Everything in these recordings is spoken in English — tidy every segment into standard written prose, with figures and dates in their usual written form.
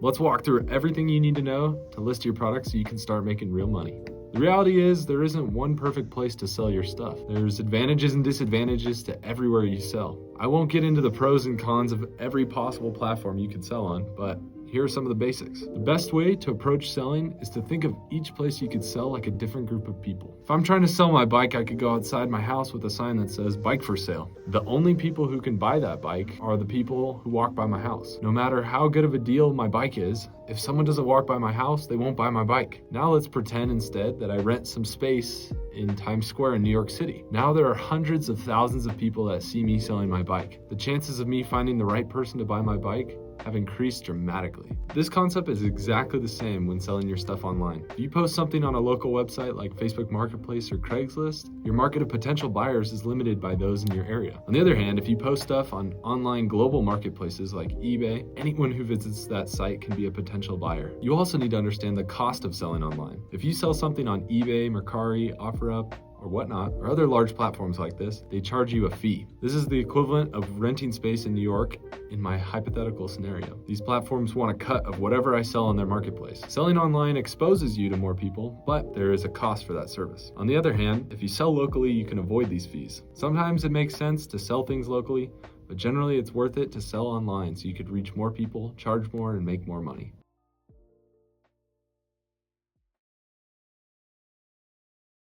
Let's walk through everything you need to know to list your product so you can start making real money. The reality is there isn't one perfect place to sell your stuff. There's advantages and disadvantages to everywhere you sell. I won't get into the pros and cons of every possible platform you can sell on, but here are some of the basics. The best way to approach selling is to think of each place you could sell like a different group of people. If I'm trying to sell my bike, I could go outside my house with a sign that says bike for sale. The only people who can buy that bike are the people who walk by my house. No matter how good of a deal my bike is, if someone doesn't walk by my house, they won't buy my bike. Now let's pretend instead that I rent some space in Times Square in New York City. Now there are hundreds of thousands of people that see me selling my bike. The chances of me finding the right person to buy my bike have increased dramatically. This concept is exactly the same when selling your stuff online. If you post something on a local website like Facebook Marketplace or Craigslist, your market of potential buyers is limited by those in your area. On the other hand, if you post stuff on online global marketplaces like eBay, anyone who visits that site can be a potential buyer. You also need to understand the cost of selling online. If you sell something on eBay, Mercari, OfferUp, or whatnot, or other large platforms like this, they charge you a fee. This is the equivalent of renting space in New York in my hypothetical scenario. These platforms want a cut of whatever I sell on their marketplace. Selling online exposes you to more people, but there is a cost for that service. On the other hand, if you sell locally, you can avoid these fees. Sometimes it makes sense to sell things locally, but generally it's worth it to sell online so you could reach more people, charge more, and make more money.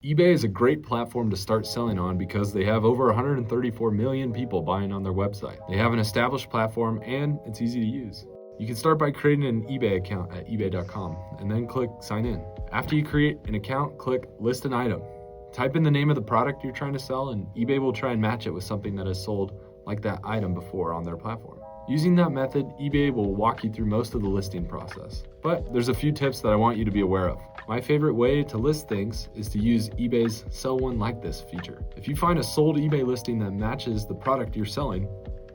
eBay is a great platform to start selling on because they have over 134 million people buying on their website. They have an established platform and it's easy to use. You can start by creating an eBay account at ebay.com and then click sign in. After you create an account, click list an item. Type in the name of the product you're trying to sell and eBay will try and match it with something that is sold like that item before on their platform. Using that method, eBay will walk you through most of the listing process. But there's a few tips that I want you to be aware of. My favorite way to list things is to use eBay's Sell One Like This feature. If you find a sold eBay listing that matches the product you're selling,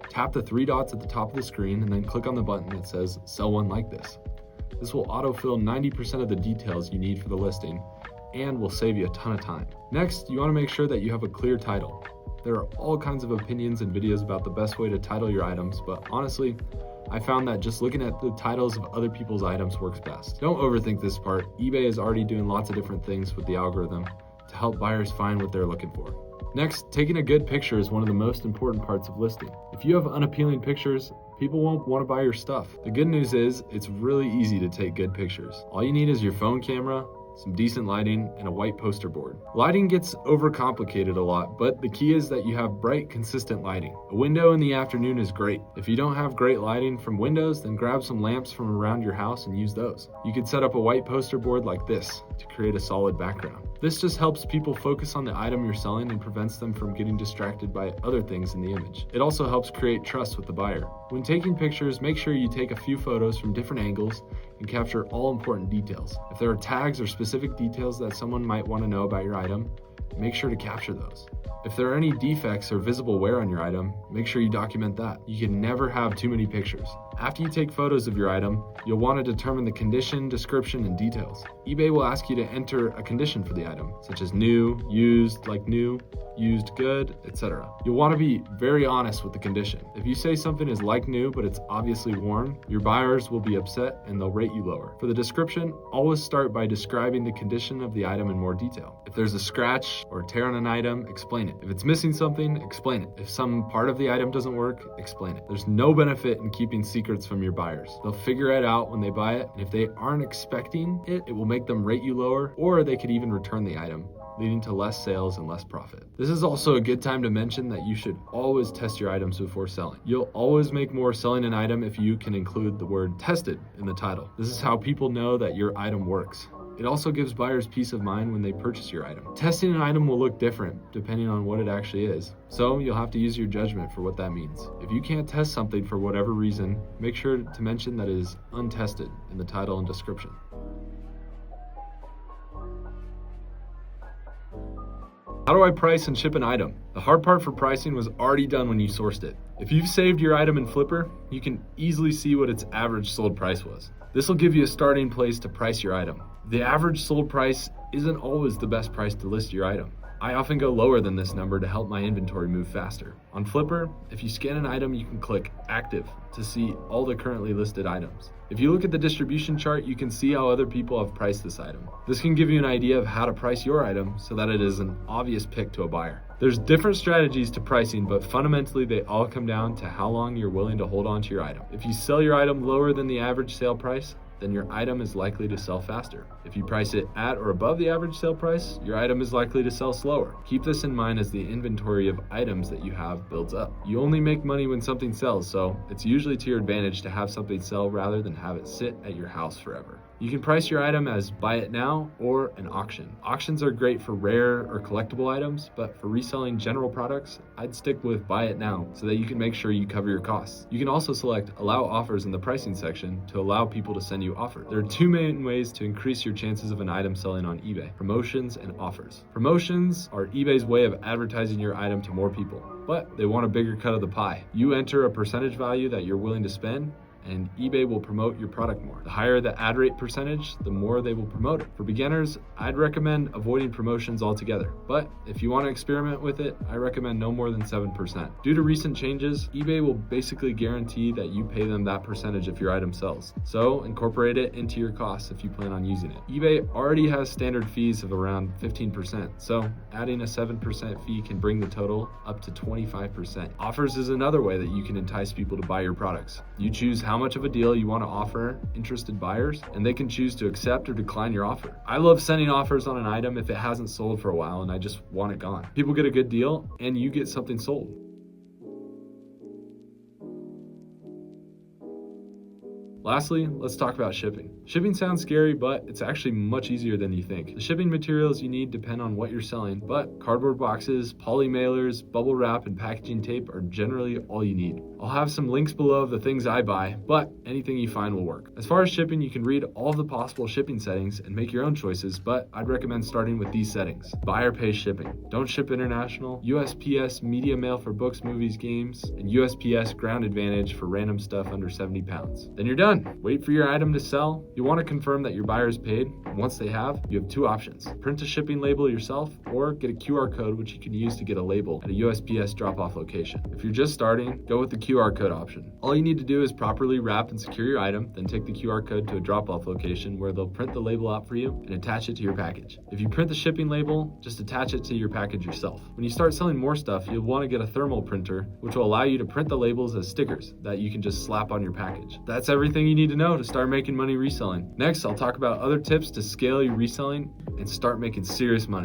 tap the three dots at the top of the screen and then click on the button that says Sell One Like This. This will autofill 90% of the details you need for the listing and will save you a ton of time. Next, you want to make sure that you have a clear title. There are all kinds of opinions and videos about the best way to title your items, but honestly, I found that just looking at the titles of other people's items works best. Don't overthink this part. eBay is already doing lots of different things with the algorithm to help buyers find what they're looking for. Next, taking a good picture is one of the most important parts of listing. If you have unappealing pictures, people won't want to buy your stuff. The good news is it's really easy to take good pictures. All you need is your phone camera, some decent lighting, and a white poster board. Lighting gets overcomplicated a lot, but the key is that you have bright, consistent lighting. A window in the afternoon is great. If you don't have great lighting from windows, then grab some lamps from around your house and use those. You could set up a white poster board like this to create a solid background. This just helps people focus on the item you're selling and prevents them from getting distracted by other things in the image. It also helps create trust with the buyer. When taking pictures, make sure you take a few photos from different angles and capture all important details. If there are tags or specific details that someone might want to know about your item, make sure to capture those. If there are any defects or visible wear on your item, make sure you document that. You can never have too many pictures. After you take photos of your item, you'll want to determine the condition, description, and details. eBay will ask you to enter a condition for the item, such as new, used, like new, used good, etc. You'll want to be very honest with the condition. If you say something is like new but it's obviously worn, your buyers will be upset and they'll rate you lower. For the description, always start by describing the condition of the item in more detail. If there's a scratch or a tear on an item, explain it. If it's missing something, explain it. If some part of the item doesn't work, explain it. There's no benefit in keeping secrets from your buyers. They'll figure it out when they buy it, and if they aren't expecting it, it will make them rate you lower, or they could even return the item, leading to less sales and less profit. This is also a good time to mention that you should always test your items before selling. You'll always make more selling an item if you can include the word tested in the title. This is how people know that your item works. It also gives buyers peace of mind when they purchase your item. Testing an item will look different depending on what it actually is, so you'll have to use your judgment for what that means. If you can't test something for whatever reason, make sure to mention that it is untested in the title and description. How do I price and ship an item? The hard part for pricing was already done when you sourced it. If you've saved your item in Flipper, you can easily see what its average sold price was. This will give you a starting place to price your item. The average sold price isn't always the best price to list your item. I often go lower than this number to help my inventory move faster. On Flipper, if you scan an item, you can click Active to see all the currently listed items. If you look at the distribution chart, you can see how other people have priced this item. This can give you an idea of how to price your item so that it is an obvious pick to a buyer. There's different strategies to pricing, but fundamentally they all come down to how long you're willing to hold on to your item. If you sell your item lower than the average sale price, then your item is likely to sell faster. If you price it at or above the average sale price, your item is likely to sell slower. Keep this in mind as the inventory of items that you have builds up. You only make money when something sells, so it's usually to your advantage to have something sell rather than have it sit at your house forever. You can price your item as buy it now or an auction. Auctions are great for rare or collectible items, but for reselling general products, I'd stick with buy it now so that you can make sure you cover your costs. You can also select allow offers in the pricing section to allow people to send you offers. There are two main ways to increase your chances of an item selling on eBay: promotions and offers. Promotions are eBay's way of advertising your item to more people, but they want a bigger cut of the pie. You enter a percentage value that you're willing to spend, and eBay will promote your product more. The higher the ad rate percentage, the more they will promote it. For beginners, I'd recommend avoiding promotions altogether, but if you want to experiment with it, I recommend no more than 7%. Due to recent changes, eBay will basically guarantee that you pay them that percentage if your item sells, so incorporate it into your costs if you plan on using it. eBay already has standard fees of around 15%, so adding a 7% fee can bring the total up to 25%. Offers is another way that you can entice people to buy your products. You choose how much of a deal you want to offer interested buyers, and they can choose to accept or decline your offer. I love sending offers on an item if it hasn't sold for a while and I just want it gone. People get a good deal and you get something sold. Lastly, let's talk about shipping. Shipping sounds scary, but it's actually much easier than you think. The shipping materials you need depend on what you're selling, but cardboard boxes, poly mailers, bubble wrap, and packaging tape are generally all you need. I'll have some links below of the things I buy, but anything you find will work. As far as shipping, you can read all of the possible shipping settings and make your own choices, but I'd recommend starting with these settings. Buyer pays shipping. Don't ship international. USPS media mail for books, movies, games, and USPS ground advantage for random stuff under 70 pounds. Then you're done. Wait for your item to sell. You want to confirm that your buyer is paid. And once they have, you have two options: print a shipping label yourself or get a QR code which you can use to get a label at a USPS drop-off location. If you're just starting, go with the QR code option. All you need to do is properly wrap and secure your item, then take the QR code to a drop-off location where they'll print the label out for you and attach it to your package. If you print the shipping label, just attach it to your package yourself. When you start selling more stuff, you'll want to get a thermal printer which will allow you to print the labels as stickers that you can just slap on your package. That's everything you need to know to start making money reselling. Next, I'll talk about other tips to scale your reselling and start making serious money.